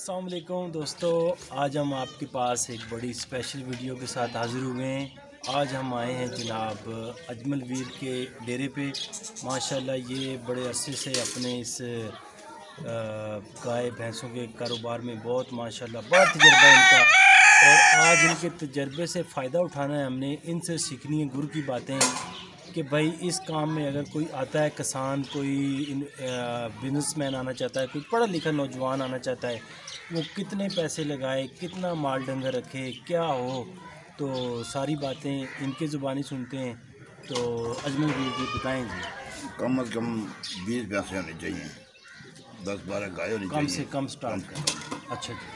अस्सलाम वालेकुम दोस्तों, आज हम आपके पास एक बड़ी स्पेशल वीडियो के साथ हाज़िर हुए हैं। आज हम आए हैं जनाब अजमल वीर के डेरे पे। माशाल्लाह ये बड़े अरसे से अपने इस गाय भैंसों के कारोबार में बहुत माशाल्लाह बड़ा तजर्बा है इनका, और आज इनके तजर्बे से फ़ायदा उठाना है हमने। इनसे सीखनी है गुरु की बातें कि भाई इस काम में अगर कोई आता है, किसान कोई बिजनेसमैन आना चाहता है, कोई पढ़ा लिखा नौजवान आना चाहता है, वो कितने पैसे लगाए, कितना माल डंगर रखे, क्या हो, तो सारी बातें इनके ज़ुबानी सुनते हैं। तो अजमल वीर जी बताएँ जी। कम अज़ कम 20 भैंसें होनी चाहिए, 10-12 गाय होनी चाहिए। कम से कम स्टार्ट करें। अच्छा जी,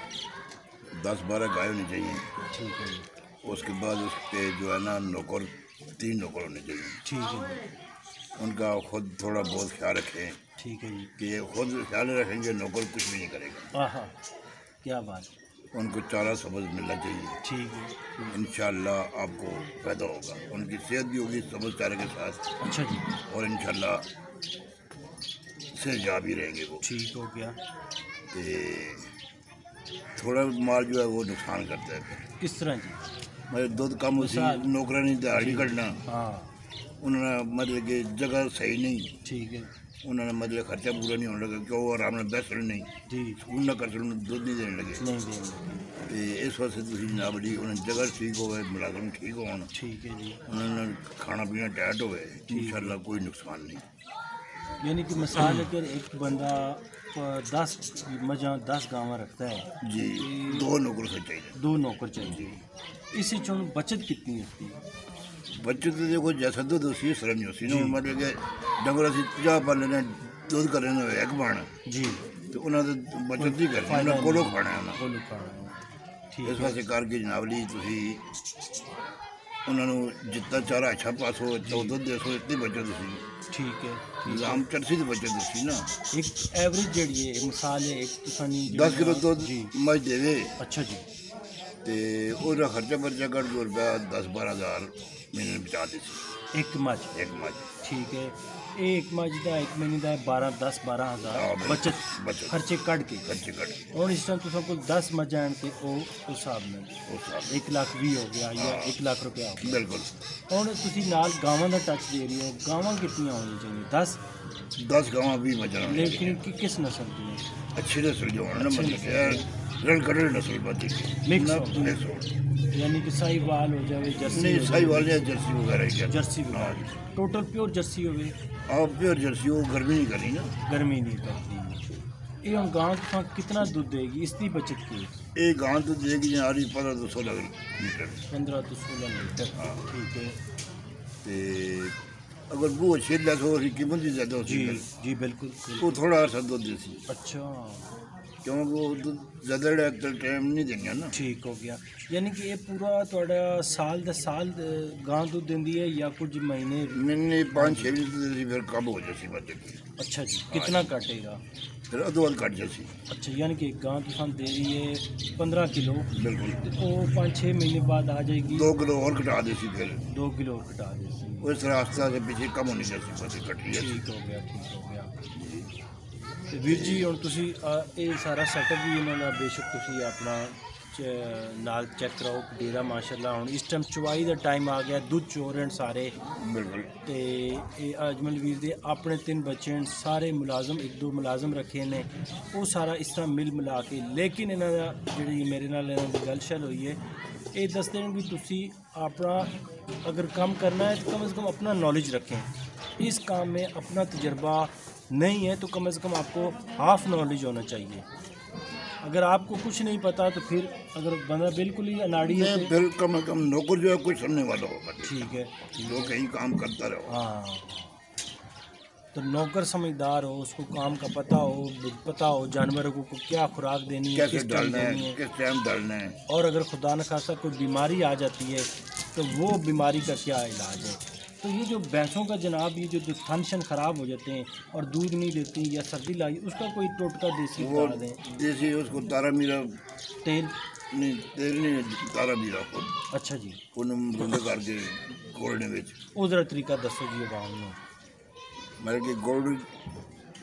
10-12 गाय होनी चाहिए। ठीक है जी, उसके बाद उसके जो है ना नौकर 3 नौकर होने चाहिए। ठीक है जी, उनका खुद थोड़ा बहुत ख्याल रखें ठीक है जी। कि ये खुद ख्याल रखेंगे, नौकर कुछ भी नहीं करेगा। आहा, क्या बात, उनको चारा सब्ज़ मिलना चाहिए। ठीक है। इंशाअल्लाह आपको फ़ायदा होगा, उनकी सेहत भी होगी सब्ज़ चारे के साथ, अच्छा जी, और इंशाअल्लाह सेहतयाब भी रहेंगे वो। ठीक हो गया। तो थोड़ा माल जो है वो नुकसान करता है फिर। किस तरह जी? मतलब दुध कम उसी नौकरानी दिहाड़ी कटना, हाँ, उन्होंने मतलब कि जगह सही नहीं, ठीक है उन्होंने मतलब खर्चा पूरा नहीं होने लगा, क्यों वो आराम नाल बैठन नहीं, जी, स्कूल ना कर सकन, दुध नहीं देने लगे। नहीं देंगे, तो इस वास्ते तुसीं जनाब जी उन्हें जगह ठीक होवे, मुलाजम ठीक होन, ठीक है जी। उन्होंने खाना पीना टाइट होवे, इंशाअल्लाह कोई नुकसान नहीं। यानी कि मिसाल अगर एक बंदा 10 मझां 10 गावां रखता है जी, 2 नौकर से चाहिए। 2 नौकर चाहिए, इससे चुन बचत कितनी होती है? बच्चे तो देखो जैसा दूध उसी इस तरह नहीं होती ना, मतलब कि डंगर असीं 50 पाले ने, दूध कर रहे एक पाना जी, तो उन्होंने तो बचत नहीं करनी, उन्होंने कोलों खाना है उन्होंने। बोलो खाना, ठीक इस वास्ते करके जनाब जी तुसीं उन्होंने जितना चारा अच्छा पास हो तो दुध दे सो, इतनी बचत उसी ठीक है। निज़ाम चरसी की बचत उसी ना। एक एवरेज जड़ी है मिसाल है, एक तुसानी 10 किलो दुध जी, मज देवे अच्छा जी, तो उसका खर्चा बर्चा कर 2 रुपया 10-12 हज़ार महीने बचा देती एक मझ, एक मज। ठीक है। एक मझ का एक महीने का 10-12 हज़ार बचत बचत खर्चे कट के, खर्चे कट और इस टाइम तुसा कोई 10 मझां हैं ते ओ उस हिसाब नाल उस हिसाब 1 लाख भी हो गया या 1 लाख रुपया हो गया। बिल्कुल। और तुसी नाल गावां दा टच दे रही हो, गावां कितनी होनी चाहिए? 10 गाँव भी बचना, लेकिन कि किस नस्ल की है? अच्छी नस्ल जो है ना, मतलब कि रड़कड़े नस्ल बाती मिक्स ना, हो, मिक्स हो। यानी कि साहिवाल हो जाए, जर्सी नहीं हो सही जाए, वाले जर्सी वगैरह ही है। जर्सी भी हाँ, टोटल प्योर जर्सी होवे, आप प्योर जर्सी वो गर्मी नहीं करी ना, गर्मी नहीं करती। ये हम गाँव के कितना दूध देगी, इसकी बचत की? एक गाँव तो देगी यार 15-16 लीटर। 15 से 16 लीटर, हाँ। ठीक है तो अगर वो अच्छी लैस हो रही कीमत भी ज़्यादा होती जी है, जी, बिल्कुल। वो थोड़ा अर्सा दूध देती, अच्छा, क्योंकि वो दूध ज़्यादा टाइम नहीं देंगे ना। ठीक हो गया। यानी कि ये पूरा थोड़ा साल दे साल गां दूध देंदी है या कुछ महीने? मैंने 5-6 लीटर देती, फिर कम हो जाती बच्चे की, अच्छा जी, कितना काटेगा? फिर अधो अध कट जाती। अच्छा, यानी कि गां तो दे रही है 15 किलो, बिल्कुल, तो 5-6 महीने बाद आ जाएगी 2 किलो और घटा देती, फिर 2 किलो और घटा देती। उस तरह आस्ता से पीछे कम होनी जाती, बस कटी जाती। ठीक हो गया, ठीक हो गया। ਤੇ ਵੀਰ ਜੀ ਹੁਣ ਤੁਸੀਂ ਇਹ ਸਾਰਾ ਸੈਟਅਪ ਵੀ ਇਹਨਾਂ ਦਾ ਬੇਸ਼ੱਕ ਤੁਸੀਂ ਆਪਣਾ ਨਾਲ ਚੈੱਕ ਕਰਾਓ ਡੇਰਾ ਮਾਸ਼ਾਅੱਲਾ। ਹੁਣ ਇਸ ਟਾਈਮ ਚੁਵਾਈ ਦਾ ਟਾਈਮ ਆ ਗਿਆ, ਦੁੱਧ ਚੋ ਰਹੇ ਸਾਰੇ, बिल्कुल ਤੇ ਇਹ ਅਜਮਲ ਵੀਰ ਦੇ ਆਪਣੇ 3 ਬੱਚੇ ਹਨ, ਸਾਰੇ ਮੁਲਾਜ਼ਮ 1-2 ਮੁਲਾਜ਼ਮ ਰੱਖੇ ਨੇ, ਉਹ ਸਾਰਾ ਇਸ ਤਰ੍ਹਾਂ ਮਿਲ ਮਿਲਾ ਕੇ। ਲੇਕਿਨ ਇਹਨਾਂ ਦਾ ਜਿਹੜੀ ਮੇਰੇ ਨਾਲ ਇਹਨਾਂ ਦੀ ਗੱਲ ਸ਼ਲ ਹੋਈ ਹੈ, ਇਹ ਦੱਸਦੇ ਨੇ ਵੀ ਤੁਸੀਂ ਆਪਣਾ अगर काम करना है तो कम से कम अपना नॉलेज रखें। इस काम में अपना तजर्बा नहीं है तो कम से कम आपको हाफ नॉलेज होना चाहिए। अगर आपको कुछ नहीं पता तो फिर अगर बंदा बिल्कुल ही अनाड़ी है तो फिर कम से कम नौकर जो है कुछ सुनने वाला होगा, ठीक है, जो कहीं काम करता रहो। हाँ, तो नौकर समझदार हो, उसको काम का पता हो जानवरों को क्या खुराक देनी है, कैसे किस टाइम डालना देनी है, है, किस टाइम डालना है, और अगर खुदा न खासा कोई बीमारी आ जाती है तो वो बीमारी का क्या इलाज है। तो ये जो भैंसों का जनाब ये जो फंक्शन ख़राब हो जाते हैं और दूध नहीं देती या सर्दी लाई, उसका कोई टोटका देसी वो बता दें। देसी उसको तारा मीरा तेल, नहीं, तेल नहीं, तारा मीरा को अच्छा जी, रुंडे करके गोल्ड में वो ज़रा तरीका दसो जी आवाम में। मतलब कि गोल्ड